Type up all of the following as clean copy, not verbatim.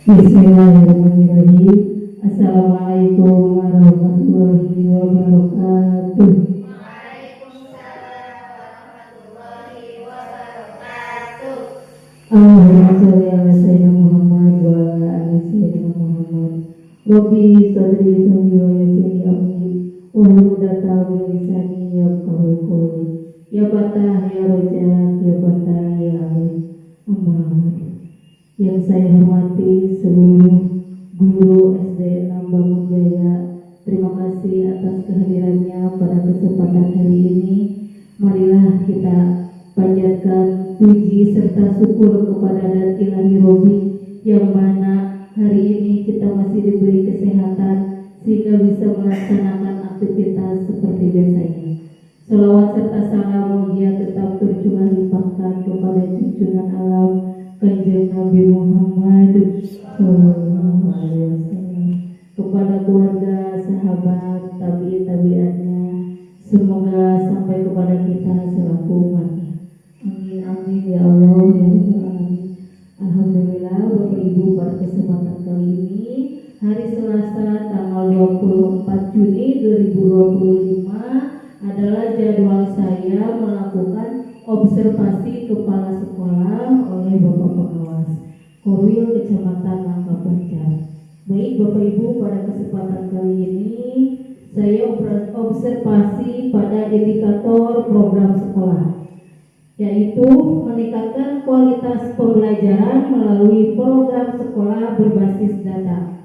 Bismillahirrahmanirrahim. Assalamualaikum warahmatullahi wabarakatuh. Waalaikumsalam warahmatullahi wabarakatuh. Allahumma sholli ala sayyidina Muhammad wa ala ali sayyidina Muhammad. Rabbi sadri sadri wa yassir amri wahlul 'uqdatam min lisani yafqahu qawli. Ya Fatah ya Raja ya Fatah ya Alim. Amin. Yang saya hormati seluruh guru SD 6 Bangun Jaya, terima kasih atas kehadirannya pada kesempatan hari ini. Marilah kita panjatkan puji serta syukur kepada Dat Ilahi Robi yang mana hari ini kita masih diberi kesehatan sehingga bisa melaksanakan aktivitas seperti biasanya. Salawat serta salam mulia tetap tercurah limpahkan kepada junjungan alam Kanjeng Nabi Muhammad Sallallahu Alaihi Wasallam, kepada keluarga, sahabat, tabi'in-tabi'atnya, semoga sampai kepada kita selaku umatnya. Amin amin ya Allah ya Rabbal Alamin. Alhamdulillah Bapak Ibu, pada kesempatan kali ini hari Selasa tanggal 24 Juni 2025 adalah jadwal saya melakukan observasi kepala sekolah oleh Bapak Pengawas Korwil Kecamatan Langka Banjar. Baik Bapak Ibu, pada kesempatan kali ini saya observasi pada indikator program sekolah, yaitu meningkatkan kualitas pembelajaran melalui program sekolah berbasis data.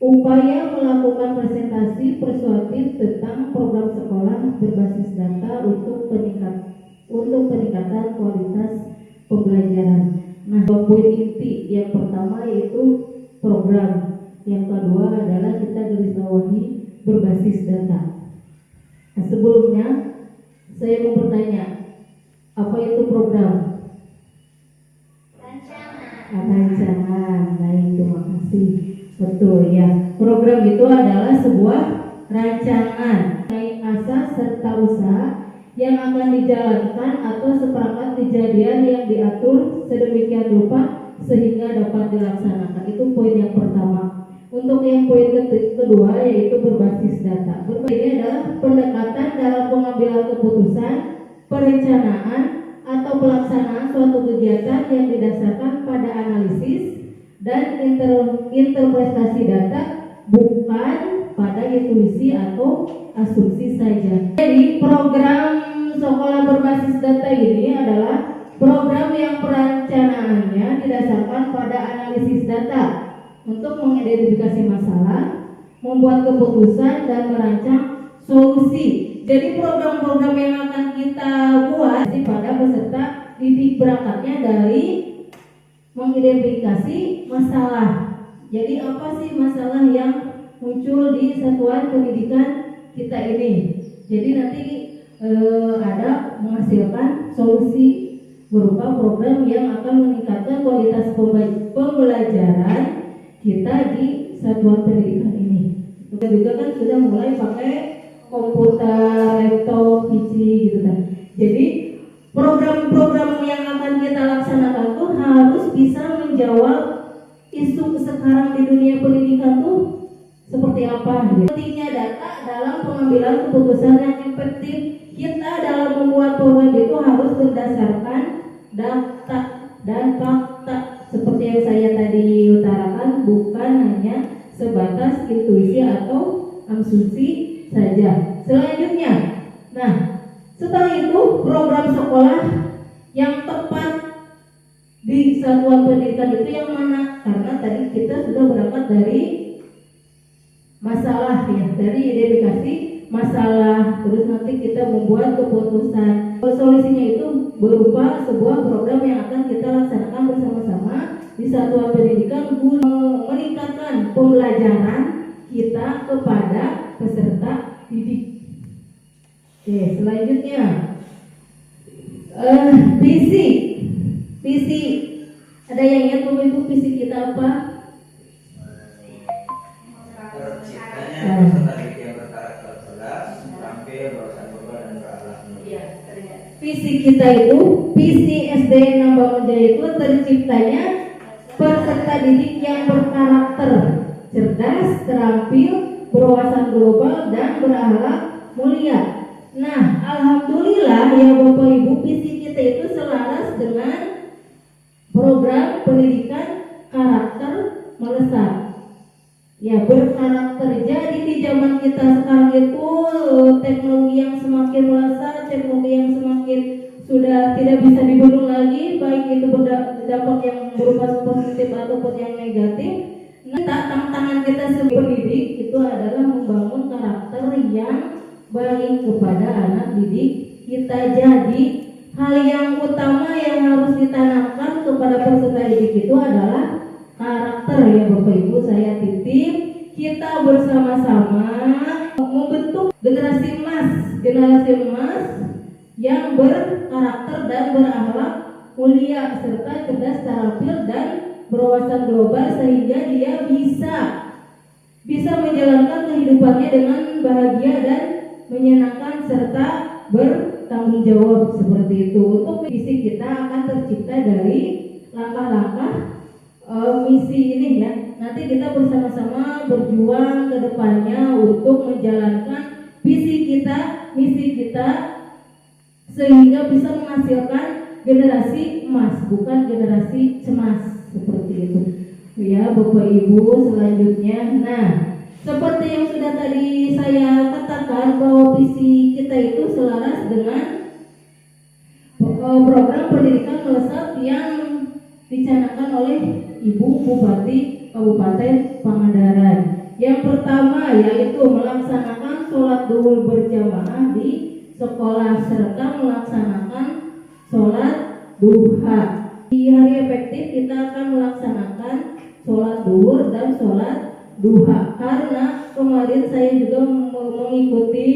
Upaya melakukan presentasi persuasif tentang program sekolah berbasis data untuk peningkatan kualitas pembelajaran. Nah, poin inti yang pertama yaitu program, yang kedua adalah kita garis bawahi berbasis data. Nah, sebelumnya saya mau bertanya, apa itu program? Rancangan. Baik, terima kasih. Betul ya, program itu adalah sebuah rancangan asas serta usaha yang akan dijalankan atau seperangkat kejadian yang diatur sedemikian rupa sehingga dapat dilaksanakan. Itu poin yang pertama. Untuk yang poin kedua yaitu berbasis data. Ini adalah pendekatan dalam pengambilan keputusan, perencanaan atau pelaksanaan suatu kegiatan yang didasarkan pada analisis dan interpretasi data, bukan pada intuisi atau asumsi saja. Jadi program sekolah berbasis data ini adalah program yang perencanaannya didasarkan pada analisis data untuk mengidentifikasi masalah, membuat keputusan dan merancang solusi. Jadi program-program yang akan kita buat pada peserta didik berangkatnya dari mengidentifikasi masalah. Jadi apa sih masalah yang muncul di satuan pendidikan kita ini? Jadi nanti ada menghasilkan solusi berupa program yang akan meningkatkan kualitas pembelajaran kita di satuan pendidikan ini. Kita juga kan sudah mulai pakai komputer, laptop, PC gitu kan. Jadi program-program yang akan kita laksanakan tuh harus bisa menjawab isu sekarang di dunia pendidikan tuh seperti apa gitu. Pentingnya data dalam pengambilan keputusan yang efektif. Kita dalam membuat program itu harus berdasarkan data dan fakta seperti yang saya tadi utarakan, bukan hanya sebatas intuisi atau asumsi saja. Selanjutnya, nah setelah itu program sekolah yang tepat di satuan pendidikan itu yang mana? Karena tadi kita sudah berangkat dari masalah ya, dari identifikasi masalah, terus nanti kita membuat keputusan. Solusinya itu berupa sebuah program yang akan kita laksanakan bersama-sama di satuan pendidikan guna meningkatkan pembelajaran kita kepada peserta didik. Oke, selanjutnya visi. Ada yang ingat Ibu visi kita apa? Terciptanya peserta didik yang berkarakter cerdas, terampil, berusaha dan berakhlak mulia. Visi kita itu, visi SD 6 Bangun Jaya itu terciptanya peserta didik yang berkarakter, cerdas, terampil, berwawasan global, dan berakhlak mulia. Nah, alhamdulillah ya Bapak Ibu, visi kita itu selaras dengan program pendidikan karakter melesat. Ya, berkarakter. Jadi di zaman kita sekarang itu teknologi yang semakin melesat, teknologi yang semakin sudah tidak bisa dibendung lagi, baik itu berdampak yang berupa positif ataupun yang negatif. Nah, tantangan kita sebagai pendidik itu adalah membangun karakter yang baik kepada anak didik kita. Jadi hal yang utama yang harus ditanamkan kepada peserta didik itu adalah karakter ya Bapak Ibu. Saya titip kita bersama-sama membentuk generasi emas yang berkarakter dan berakhlak mulia serta cerdas, terampil, dan berwawasan global sehingga dia bisa menjalankan kehidupannya dengan bahagia dan menyenangkan serta bertanggung jawab seperti itu. Untuk misi kita akan tercipta dari langkah-langkah misi ini ya. Nanti kita bersama-sama berjuang ke depannya untuk menjalankan misi kita sehingga bisa menghasilkan generasi emas, bukan generasi cemas seperti itu. Ya Bapak Ibu, selanjutnya, nah seperti yang sudah tadi saya katakan bahwa visi kita itu selaras dengan program pendidikan melesat yang dicanangkan oleh Ibu Bupati Kabupaten Pangandaran. Yang pertama yaitu melaksanakan sholat duhur berjamaah di sekolah serta melaksanakan sholat duha. Di hari efektif kita akan melaksanakan sholat duhur dan sholat duha, karena kemarin saya juga mengikuti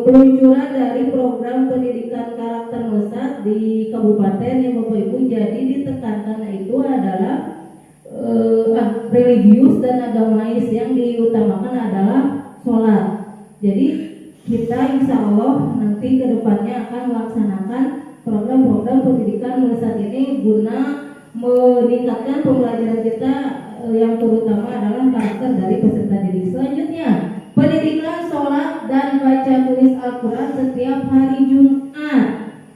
peluncuran dari program pendidikan karakter melesat di kabupaten ya Bapak Ibu. Jadi ditekankan itu adalah religius dan agamais, yang diutamakan adalah sholat. Jadi kita insya Allah nanti kedepannya akan melaksanakan program-program pendidikan melesat ini guna meningkatkan pembelajaran kita yang terutama adalah karakter dari peserta didik. Selanjutnya, pendidikan sholat dan baca tulis Al-Quran setiap hari Jumat.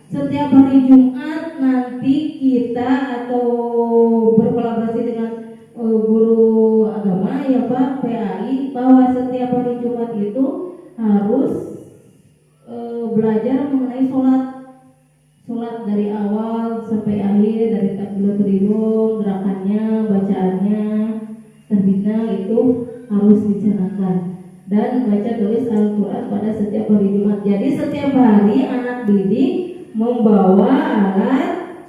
Setiap hari Jumat nanti kita atau berkolaborasi dengan guru agama ya Pak PAI, bahwa setiap hari Jumat itu harus belajar mengenai sholat dari awal sampai akhir, dari takbiratul ihram, gerakannya, bacaannya, tahmidnya itu harus dicanangkan, dan baca tulis Al-Quran pada setiap hari Jumat. Jadi setiap hari anak didik membawa alat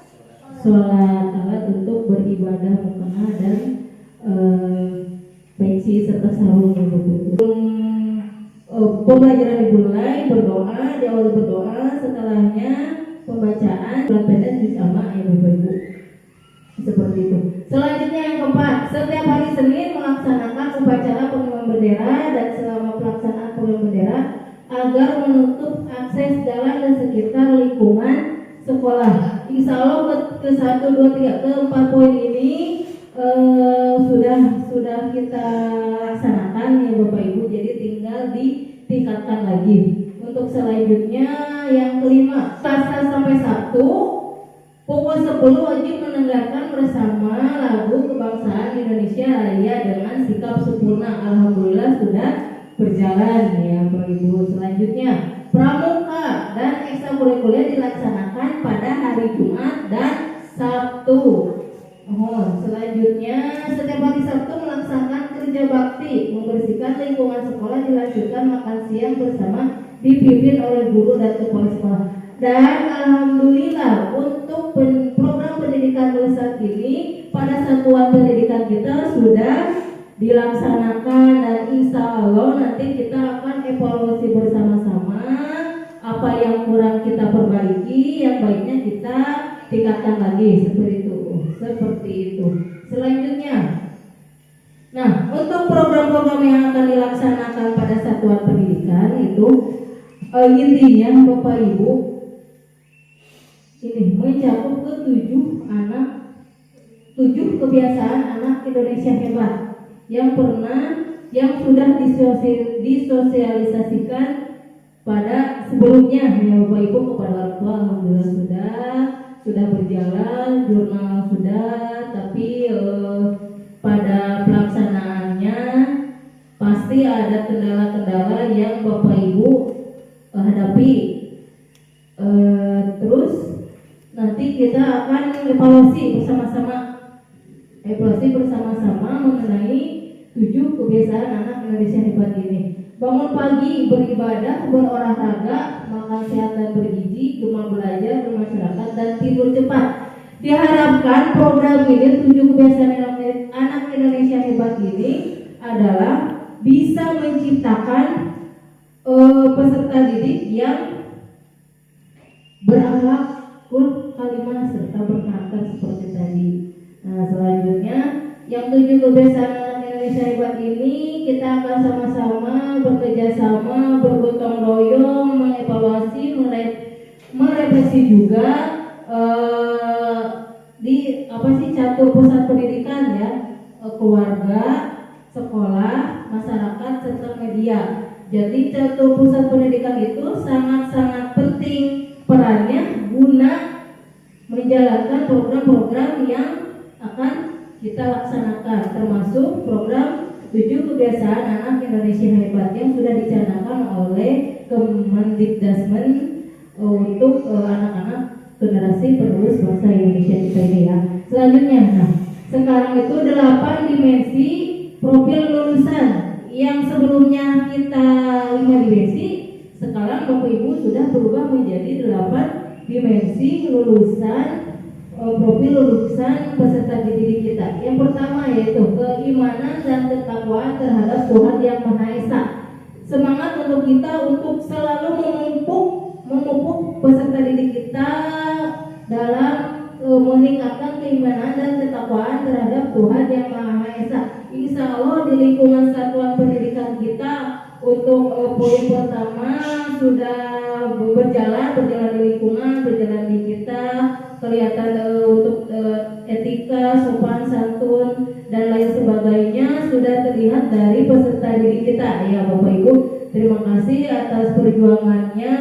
sholat, alat untuk beribadah mukena dan peci serta sarung. Pembelajaran dimulai berdoa, diawali berdoa, setelahnya pembacaan surat pendek bersama ya Bapak Ibu. Seperti itu. Selanjutnya yang keempat, setiap hari Senin melaksanakan upacara pengibaran bendera, dan selama pelaksanaan pengibaran bendera agar menutup akses jalan dan sekitar lingkungan sekolah. Insya Allah ke 1, 2, 3, ke 4 poin ini sudah kita laksanakan ya Bapak Ibu. Jadi tinggal ditingkatkan lagi. Untuk selanjutnya yang kelima, Selasa sampai Sabtu pukul 10 wajib mendengarkan bersama lagu kebangsaan Indonesia Raya dengan sikap sempurna. Alhamdulillah sudah berjalan ya Bapak Ibu. Selanjutnya, pramuka dan ekstrakurikuler dilaksanakan pada hari Jumat dan Sabtu. Selanjutnya, setiap hari Sabtu melaksanakan kerja bakti, membersihkan lingkungan sekolah, dilanjutkan makan siang bersama, dipimpin oleh guru dan kepala sekolah. Dan alhamdulillah untuk program pendidikan melesat ini pada satuan pendidikan kita sudah dilaksanakan, dan insya Allah nanti kita akan evaluasi bersama-sama apa yang kurang kita perbaiki, yang baiknya kita tingkatkan lagi seperti itu. Selanjutnya, nah untuk program-program yang akan dilaksanakan pada satuan pendidikan itu intinya Bapak Ibu ini mencakup ke 7 anak 7 kebiasaan anak Indonesia hebat yang sudah disosialisasikan pada sebelumnya ya Bapak Ibu kepada orang tua. Alhamdulillah sudah berjalan, jurnal sudah, tapi pada pelaksanaannya pasti ada kendala-kendala yang Bapak Ibu hadapi. Terus nanti kita akan evaluasi bersama-sama mengenai 7 kebiasaan anak Indonesia hebat ini. Bangun pagi, beribadah, berolahraga, makan sehat dan bergizi, gemar belajar, bermasyarakat, dan tidur cepat. Diharapkan program ini 7 kebiasaan anak Indonesia hebat ini adalah bisa menciptakan peserta didik yang berakhlakul karimah serta berkarakter seperti tadi. Nah, selanjutnya yang 7 kebiasaan anak Indonesia hebat ini kita akan sama-sama bekerja sama, bergotong royong, mengevaluasi, merevisi juga catur pusat pendidikan ya, keluarga, sekolah, masyarakat serta media. Jadi catur pusat pendidikan itu sangat-sangat penting perannya guna menjalankan program-program yang akan kita laksanakan, termasuk program 7 kebiasaan anak Indonesia hebat yang sudah dicanangkan oleh Kemendikbudrismen untuk anak-anak generasi penerus bangsa Indonesia kita ini ya. Selanjutnya, sekarang itu 8 dimensi profil lulusan yang sebelumnya kita 5 dimensi, sekarang Bapak Ibu sudah berubah menjadi 8 dimensi lulusan profil lulusan peserta didik kita. Yang pertama yaitu keimanan dan ketakwaan terhadap Tuhan Yang Maha Esa. Semangat untuk kita untuk selalu memupuk peserta didik kita dalam meningkatkan keimanan dan ketakwaan terhadap Tuhan Yang Maha Esa. Insya Allah di lingkungan satuan pendidikan kita untuk poin pertama sudah berjalan di lingkungan, berjalan di kita, kelihatan untuk etika, sopan santun dan lain sebagainya sudah terlihat dari peserta didik kita ya Bapak Ibu. Terima kasih atas perjuangannya.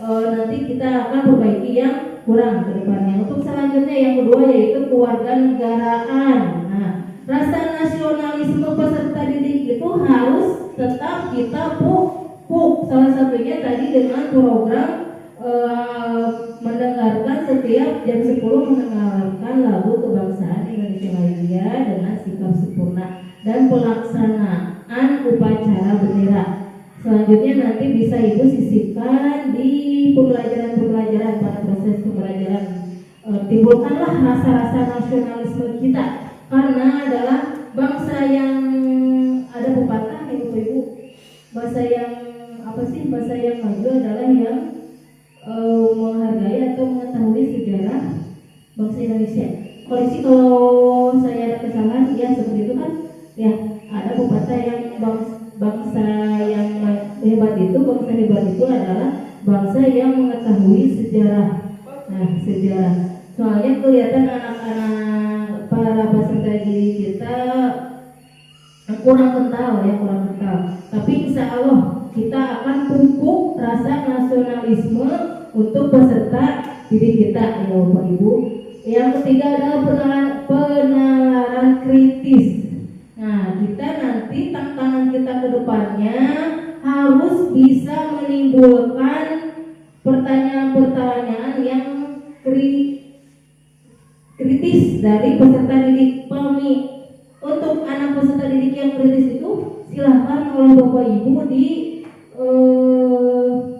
Nanti kita akan perbaiki yang kurang ke depannya. Untuk selanjutnya yang kedua yaitu kewarganegaraan. Nah, rasa nasionalisme peserta didik itu harus tetap kita pupuk. Salah satunya tadi dengan program mendengarkan setiap jam 10 mendengarkan lagu kebangsaan Indonesia Raya dengan sikap sempurna dan pelaksanaan upacara bendera. Selanjutnya nanti bisa Ibu sisipkan di pembelajaran pada proses pembelajaran. Timbulkanlah rasa-rasa nasionalisme kita karena adalah bangsa yang ada pepatah ya Bapak Ibu. Bahasa yang maju adalah yang menghargai atau mengetahui sejarah bangsa Indonesia. Koreksi kalau saya ada kesalahan ya seperti itu kan ya, ada pepatah yang bangsa hebat itu adalah bangsa yang mengetahui sejarah. Nah, sejarah. Soalnya kelihatan anak-anak para peserta didik kita kurang kental. Tapi insya Allah kita akan pupuk rasa nasionalisme untuk peserta didik kita ya Bapak Ibu. Yang ketiga adalah penalaran kritis. Nah, kita nanti tantangan kita ke depannya harus bisa menimbulkan pertanyaan-pertanyaan yang kritis dari peserta didik. Untuk anak peserta didik yang kritis itu silahkan oleh Bapak Ibu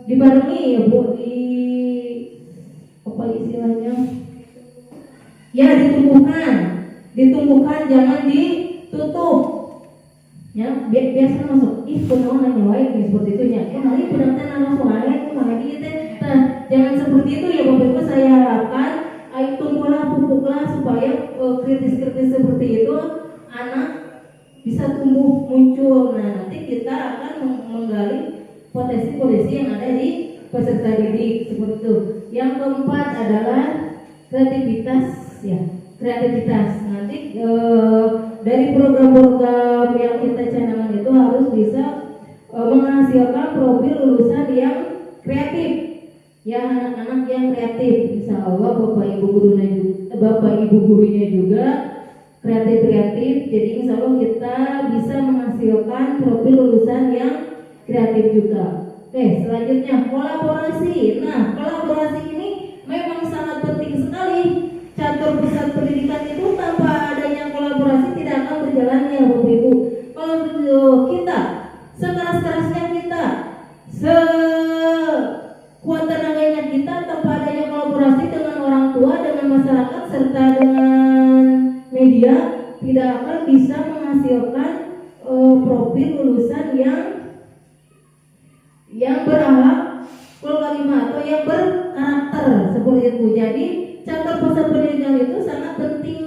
dibarengi ya Bu, apa istilahnya ya, ditumbuhkan jangan ditutup ya. Biasa masuk kunaon nanya wae seperti itu nya kali pedangtan anak soalnya kumaha dieu teh. Nah, jangan seperti itu ya Bapak Ibu. Saya harapkan ayo tumbuhlah, pupuklah supaya kritis-kritis seperti itu anak bisa tumbuh muncul. Nah, nanti kita akan menggali potensi-potensi yang ada di peserta didik seperti itu. Yang keempat adalah kreativitas ya. kreativitas. Nanti dari program-program yang kita canangkan itu harus bisa menghasilkan profil lulusan yang kreatif, ya anak-anak yang kreatif. Insya Allah bapak ibu gurunya juga kreatif. Jadi insya Allah kita bisa menghasilkan profil lulusan yang kreatif juga. Oke, selanjutnya kolaborasi. Nah, kolaborasi ini memang sangat penting sekali. Catur pusat pendidikan itu tanpa adanya kolaborasi tidak akan berjalannya, Bapak Ibu. Kalau kita sekeras-kerasnya kita, sekuat tenaganya kita, tanpa adanya kolaborasi dengan orang tua, dengan masyarakat, serta dengan media, tidak akan bisa menghasilkan profil lulusan yang berakhlak kalimah atau yang berkarakter seperti itu. Jadi catur pusat pendidikan itu sangat penting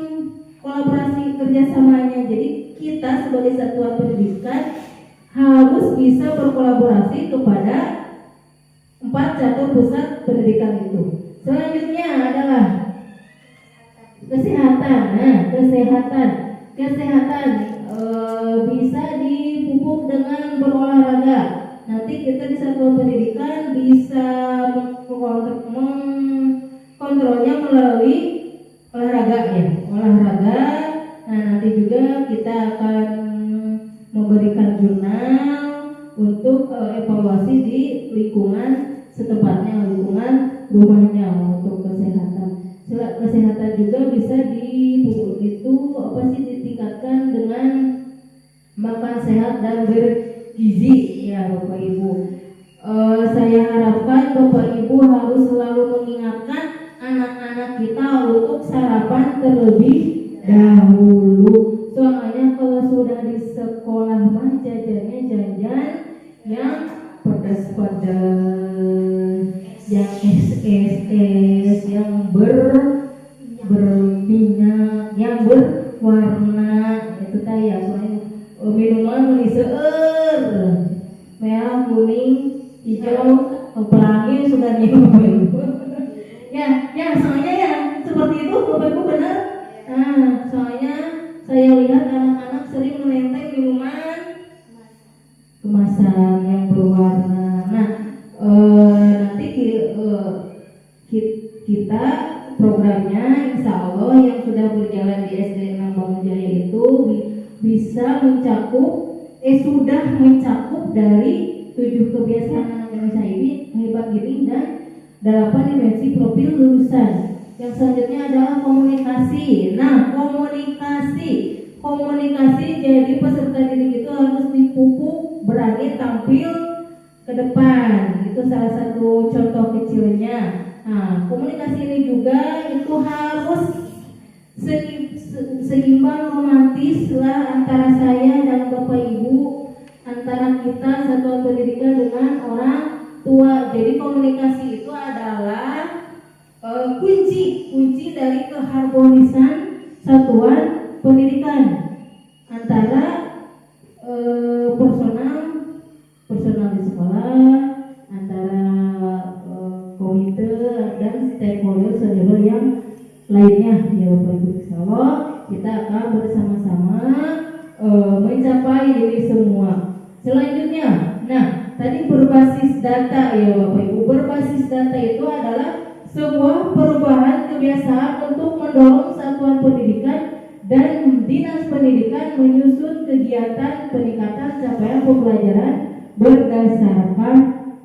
kolaborasi kerjasamanya. Jadi kita sebagai satuan pendidikan harus bisa berkolaborasi kepada 4 catur pusat pendidikan itu. Selanjutnya adalah kesehatan. Nah, kesehatan bisa dipupuk dengan berolahraga. Nanti kita di satuan pendidikan bisa mengkontrolnya melalui olahraga ya, olahraga. Nah, nanti juga kita akan memberikan jurnal untuk evaluasi di lingkungan setempatnya, lingkungan rumahnya untuk kesehatan. Kesehatan juga bisa dipupuk itu ditingkatkan dengan makan sehat dan bergizi ya Bapak Ibu. Saya harapkan Bapak Ibu harus selalu mengingatkan anak-anak kita untuk sarapan terlebih dahulu. Soalnya kalau sudah di sekolah mah jajannya jajan yang pedas-pedas, yang es, yang berminyak, yang berwarna itu ya. Soalnya minuman seueur merah, kuning, hijau, pelangi sudah minum. ya soalnya ya seperti itu Bapak Ibu benar. Nah, soalnya saya lihat anak-anak sering menenteng minuman kemasan yang berwarna. Nah, nanti kita programnya insya Allah yang sudah berjalan di SD 6 Bangunjaya itu bisa sudah mencakup dari 7 kebiasaan anak Indonesia ini hebat gini dan 8 dimensi profil lulusan. Yang selanjutnya adalah komunikasi. Nah, komunikasi jadi peserta didik itu harus dipupuk berani tampil ke depan. Itu salah satu contoh kecilnya. Nah, komunikasi ini juga itu harus seimbang, romantis lah antara saya dan Bapak Ibu, antara kita satuan pendidikan dengan orang tua. Jadi komunikasi itu adalah kunci dari keharmonisan satuan pendidikan antara personal di sekolah, antara komite dan stakeholder yang lainnya ya Bapak Ibu. Insyaallah kita akan bersama-sama mencapai ini semua. Selanjutnya, nah tadi berbasis data ya Bapak Ibu. Berbasis data itu adalah sebuah perubahan kebiasaan untuk mendorong satuan pendidikan dan dinas pendidikan menyusun kegiatan peningkatan capaian pembelajaran berdasarkan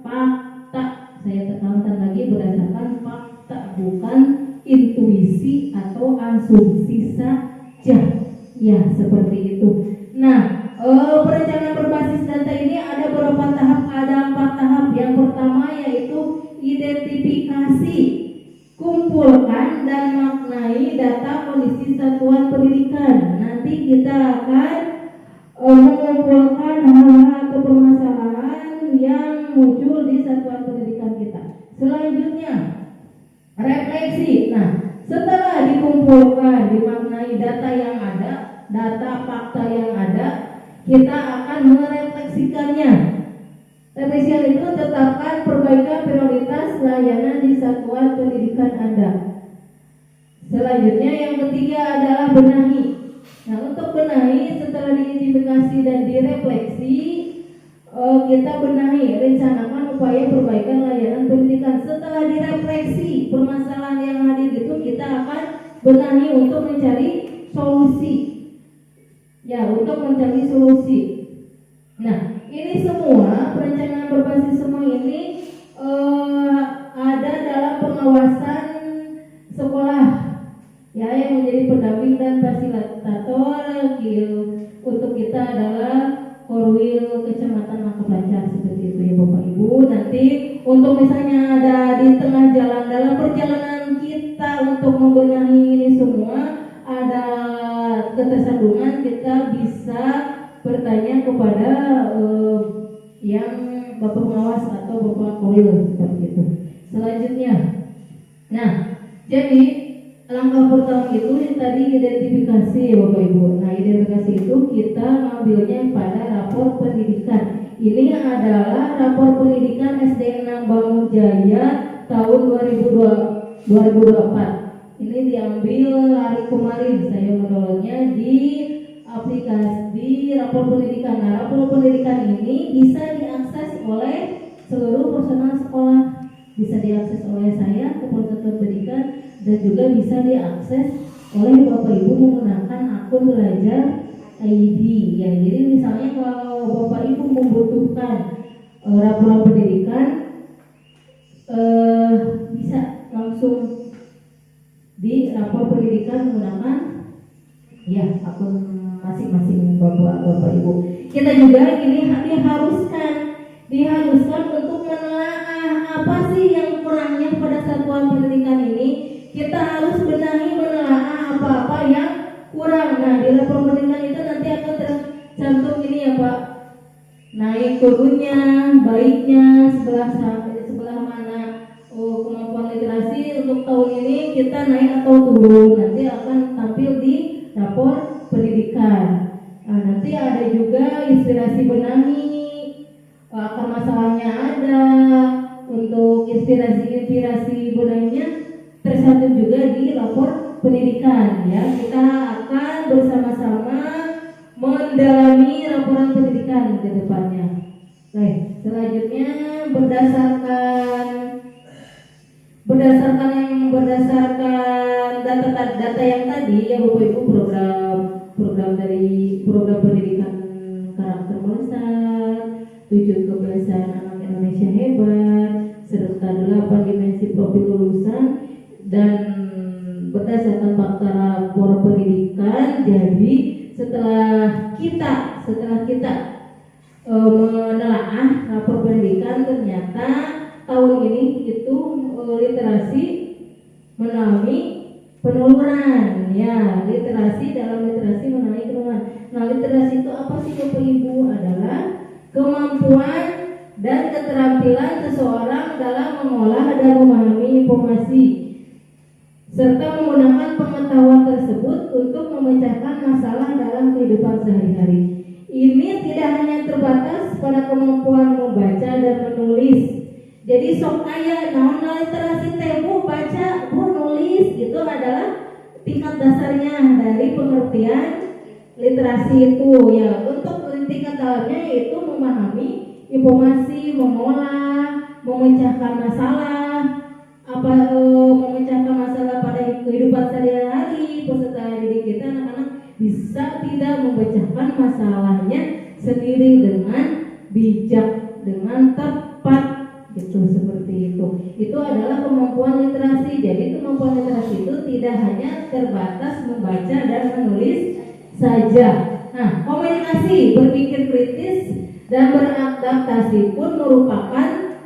fakta. Saya tekankan lagi, berdasarkan fakta, bukan intuisi atau asumsi saja. Ya, seperti itu. Nah, perencanaan berbasis data ini ada beberapa tahap, ada 4 tahap. Yang pertama yaitu identifikasi, kumpulkan dan maknai data kondisi satuan pendidikan. Nanti kita akan mengumpulkan hal-hal atau permasalahan yang muncul di satuan pendidikan kita. Selanjutnya, refleksi. Nah, setelah dikumpulkan, dimaknai data yang ada, data fakta yang ada, kita akan merefleksikannya. Refleksian itu tetapkan perbaikan prioritas layanan di satuan pendidikan Anda. Selanjutnya yang ketiga adalah benahi. Nah, untuk benahi setelah diidentifikasi dan direfleksi, kita benahi, rencanakan upaya perbaikan layanan pendidikan. Setelah direfleksi permasalahan yang hadir itu, kita akan benahi untuk mencari solusi. Ya, untuk mencari solusi. Nah, ini semua perencanaan berbasis semua ini ada dalam pengawasan sekolah, ya, yang menjadi pendamping dan fasilitator untuk kita adalah Korwil Kecamatan Langkaplancar, seperti itu ya Bapak Ibu. Nanti untuk misalnya ada di tengah jalan dalam perjalanan kita untuk membenahi ini semua ada ketersambungan, kita bisa bertanya kepada yang Bapak pengawas atau Bapak Korwil, seperti itu. Selanjutnya, nah, jadi langkah pertama itu tadi identifikasi ya Bapak Ibu. Nah, identifikasi itu kita ngambilnya pada rapor pendidikan. Ini adalah rapor pendidikan SD 6 Bangun Jaya tahun 2024. Ini diambil hari kemarin, saya mendownloadnya di aplikasi di rapor pendidikan. Nah, rapor pendidikan ini bisa diakses oleh seluruh personal sekolah, bisa diakses oleh saya, Kepala Satuan Pendidikan, dan juga bisa diakses oleh Bapak Ibu menggunakan akun Belajar ID. Ya, jadi misalnya kalau Bapak Ibu membutuhkan laporan pendidikan, bisa langsung di rapor pendidikan menggunakan ya akun masing-masing Bapak Ibu. Kita juga ini diharuskan untuk menelaah apa sih yang kurangnya pada satuan pendidikan ini. Kita harus menelaah apa-apa yang kurang. Nah, di rapor pendidikan itu nanti akan tercantum ini ya Pak, naik turunnya, baiknya sebelah mana. Kemampuan literasi untuk tahun ini kita naik atau turun, nanti akan tampil di rapor pendidikan. Nah, nanti ada juga inspirasi benahi, akar masalahnya ada. Untuk inspirasi benahinya tercantum juga di rapor pendidikan, ya. Kita akan bersama-sama mendalami laporan pendidikan ke depannya. Baik, selanjutnya berdasarkan data yang tadi ya Bapak Ibu, program pendidikan karakter melesat, 7 kebiasaan anak Indonesia hebat, serta 8 dimensi profil lulusan, dan berdasarkan fakta rapor pendidikan. Jadi setelah kita menelaah rapor pendidikan, ternyata tahun ini itu literasi mengalami penurunan, ya. Dalam literasi mengalami penurunan. Nah, literasi itu apa sih Bapak Ibu? Adalah kemampuan dan keterampilan seseorang dalam mengolah dan memahami informasi serta menggunakan pengetahuan tersebut untuk memecahkan masalah dalam kehidupan sehari-hari. Ini tidak hanya terbatas pada kemampuan membaca dan menulis. Jadi sok aya naon literasi teh Bu, baca, Bu, nulis, itu adalah tingkat dasarnya dari pengertian literasi itu, ya. Untuk tingkat dalamnya itu memahami informasi, mengolah, memecahkan masalah, memecahkan masalah pada kehidupan sehari-hari. Peserta didik kita anak-anak bisa tidak memecahkan masalahnya sendiri dengan bijak, dengan tepat, gitu, seperti itu. Itu adalah kemampuan literasi. Jadi kemampuan literasi itu tidak hanya terbatas membaca dan menulis saja. Nah, komunikasi, berpikir kritis dan beradaptasi pun merupakan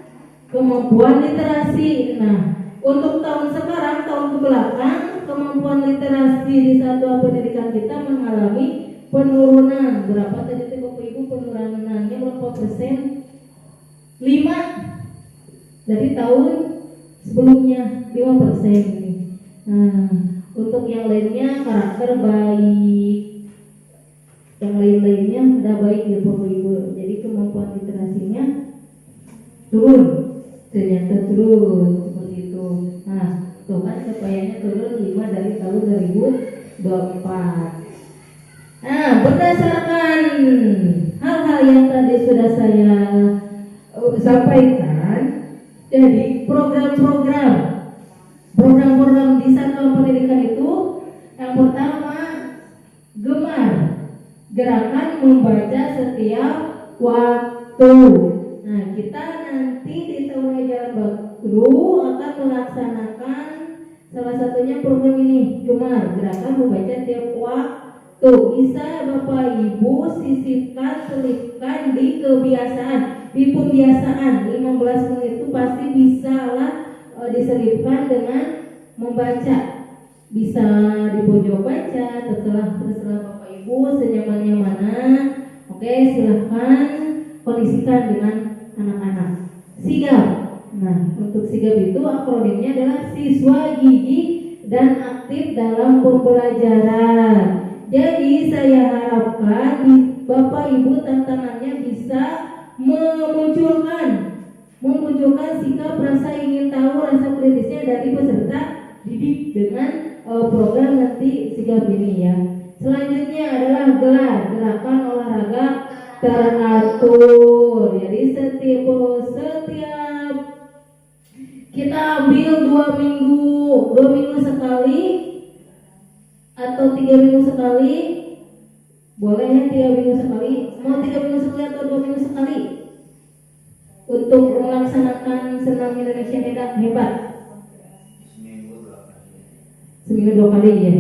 kemampuan literasi. Nah, untuk tahun sekarang, tahun kebelakang, kemampuan literasi di satuan pendidikan kita mengalami penurunan. Berapa tadi Bapak Ibu penurunannya berapa persen? 5 dari tahun sebelumnya, 5% ini. Nah, untuk yang lainnya karakter baik, yang lain-lainnya sudah baik ya Bapak Ibu. Jadi kemampuan literasinya turun, ternyata turun, seperti itu. Nah, Tuh kan kepayanya turun 5 dari tahun 2024. Nah, berdasarkan hal-hal yang tadi sudah saya sampaikan, jadi program di satuan pendidikan itu yang pertama gemar, gerakan membaca setiap waktu. Nah, kita nanti di tahun ajaran baru akan melaksanakan salah satunya program ini, gemar, gerakan membaca setiap waktu. Bisa Bapak Ibu sisipkan, selipkan di kebiasaan, di pembiasaan 15 menit itu pasti bisa lah diselipkan dengan membaca. Bisa di pojok baca, terserah Bapak Ibu senyamannya mana. Oke, silahkan kondisikan dengan anak-anak. Sigap. Nah, untuk sigap itu akronimnya adalah siswa gigih dan aktif dalam pembelajaran. Jadi saya harapkan Bapak Ibu tantangannya bisa memunculkan sikap rasa ingin tahu, rasa kritisnya dari peserta didik dengan program nanti sigap ini ya. Selanjutnya adalah gelar, gerakan olahraga teratur. Jadi setiap kita ambil 2 minggu sekali atau 3 minggu sekali. Boleh ya 3 minggu sekali. Mau 3 minggu sekali atau 2 minggu sekali untuk melaksanakan senam Indonesia hebat. Seminggu 2 kali ya.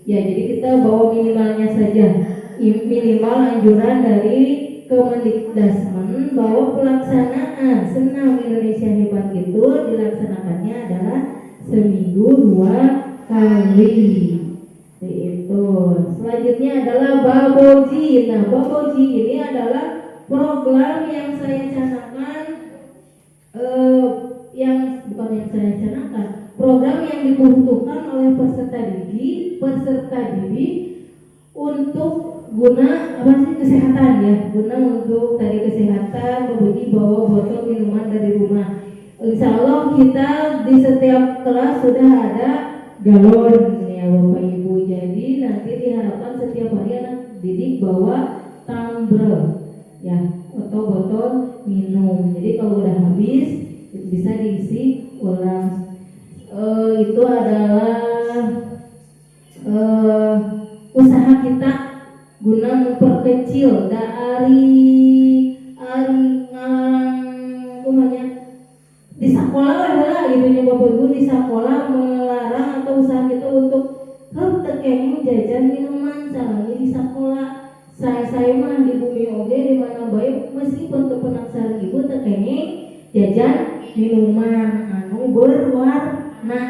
Ya, jadi kita bawa minimalnya saja. Minimal anjuran dari Kemendikbudristek bahwa pelaksanaan senam Indonesia hebat itu dilaksanakannya adalah seminggu 2 kali. Itu. Selanjutnya adalah Baboji. Nah, Baboji ini adalah program yang saya canangkan, program yang dibutuhkan oleh peserta didik untuk guna kesehatan ya, guna untuk tadi kesehatan. Baboji bawa botol minuman dari rumah. Insya Allah kita di setiap kelas sudah ada galon ya Bapak Ibu. Jadi nanti diharapkan setiap hari anak didik bawa tumbler ya atau botol minum. Jadi kalau udah habis bisa diisi ulang. Itu adalah usaha kita guna memperkecil di sekolah adalah gitu ya Bapak Ibu, di sekolah melarang atau usaha kita untuk terkenging jajan minuman salahnya di sekolah. Saya mah di bumi oge di mana baik meskipun kepenasaran ibu terkenging jajan minuman anu berwarna.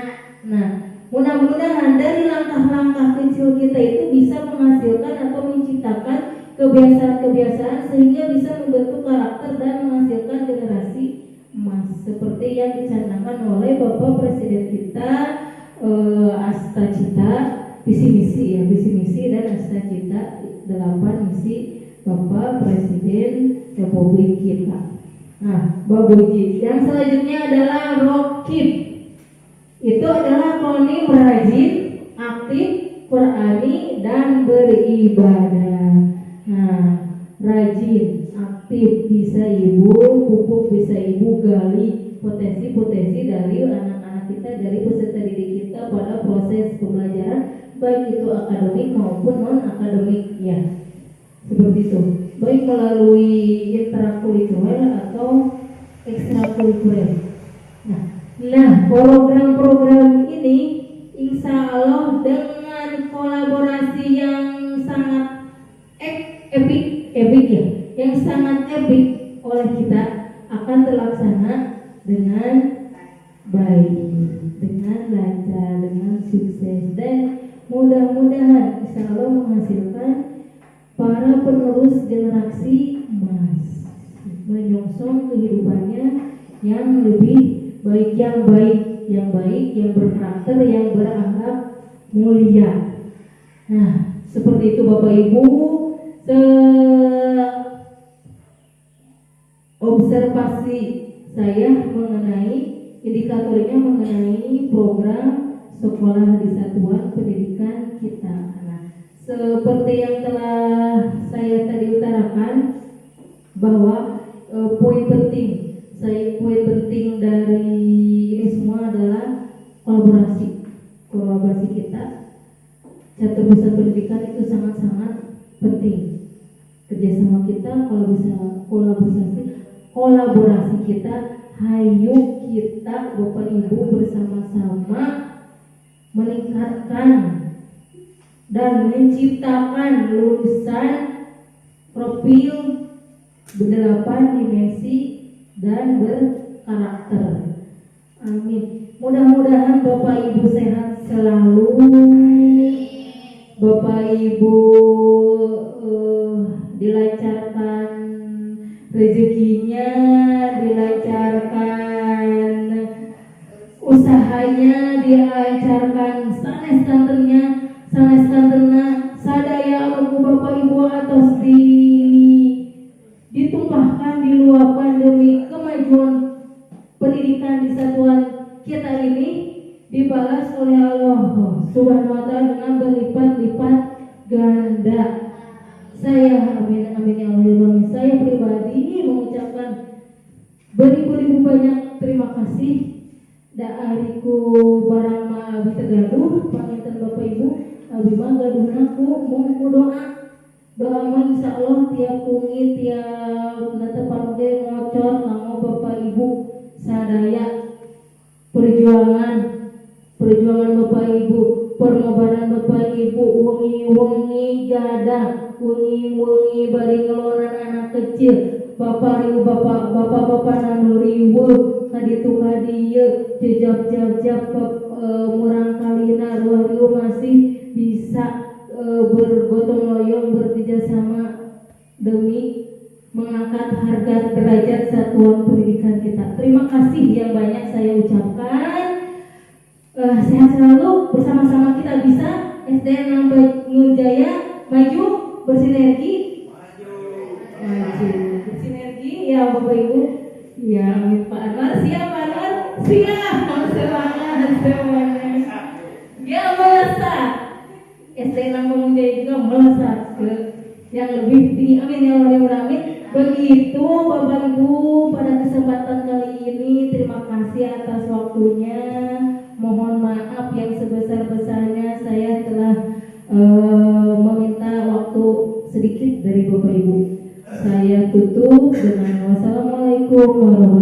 Nah, mudah-mudahan dari langkah-langkah kecil kita itu bisa menghasilkan atau menciptakan kebiasaan-kebiasaan sehingga bisa membentuk karakter dan menghasilkan generasi emas seperti yang dicanangkan oleh Bapak Presiden kita, Astacita, visi misi dan Astacita 8 misi Bapak Presiden Republik kita. Nah, Baboji. Yang selanjutnya adalah Rokib. Itu adalah akronim rajin, aktif, Qur'ani dan beribadah. Nah, rajin, aktif bisa ibu, pupuk bisa ibu gali potensi-potensi dari anak-anak kita, dari peserta didik kita pada proses pembelajaran baik itu akademik maupun non akademik ya. Seperti itu. Baik melalui intrakurikuler atau ekstrakurikuler. Nah, program-program ini insya Allah dengan kolaborasi yang sangat epic ya, yang sangat epic oleh kita akan terlaksana dengan baik, dengan lancar, dengan sukses dan mudah-mudahan insya Allah menghasilkan para penerus generasi emas, menyongsong kehidupannya yang lebih baik, yang berkarakter, yang berakhlak mulia. Nah, seperti itu Bapak Ibu. Observasi saya mengenai indikatornya mengenai program sekolah di satuan pendidikan kita. Nah, seperti yang telah saya tadi utarakan bahwa poin penting dari ini semua adalah kolaborasi kita. Satu pusat pendidikan itu sangat-sangat penting. Kerjasama kita, kolaborasi kita, hayu kita Bapak Ibu bersama-sama meningkatkan dan menciptakan lulusan profil berdelapan dimensi dan berkarakter. Amin. Mudah-mudahan Bapak Ibu sehat selalu. Bapak Ibu dilancarkan rezekinya, dilancarkan usahanya, dilancarkan sanes-santerna sadaya lagu Bapak Ibu atas ditumpahkan, diluapkan demi kemajuan pendidikan di satuan kita ini, dibalas oleh Allah Subhanahu wa taala dengan berlipat-lipat ganda. Saya amin amin ya Allah. Saya pribadi mengucapkan beribu-ribu banyak terima kasih. Daariku barang maabi tegaduh panginten Bapak Ibu abi mah gaduhna ku mung doa mah insyaallah tiap kungi tiap natepan ge ngocor kanggo Bapak Ibu sadaya perjuangan Bapak Ibu, permobaran Bapak Ibu, wengi gadah, wengi bari ngelonan anak kecil, bapak nanu riweuh kaditu kadieu jejab murang kalina riweuh masih bisa bergotong royong bekerjasama demi mengangkat harga derajat satuan pendidikan kita. Terima kasih yang banyak saya ucapkan. Sehat selalu, bersama-sama kita bisa. SDN Bangun Jaya maju, bersinergi bersinergi ya Bapak Ibu. Ya amin. Pak Anwar siap, Pak Anwar siap, semangat semuanya. Ya melesat, SDN Bangun Jaya juga melesat ke yang lebih tinggi, amin ya Allah, amin. Begitu Bapak Ibu pada kesempatan kali ini, terima kasih atas waktunya. Mohon maaf yang sebesar-besarnya saya telah meminta waktu sedikit dari Bapak Ibu. Saya tutup dengan wassalamualaikum warahmatullahi wabarakatuh.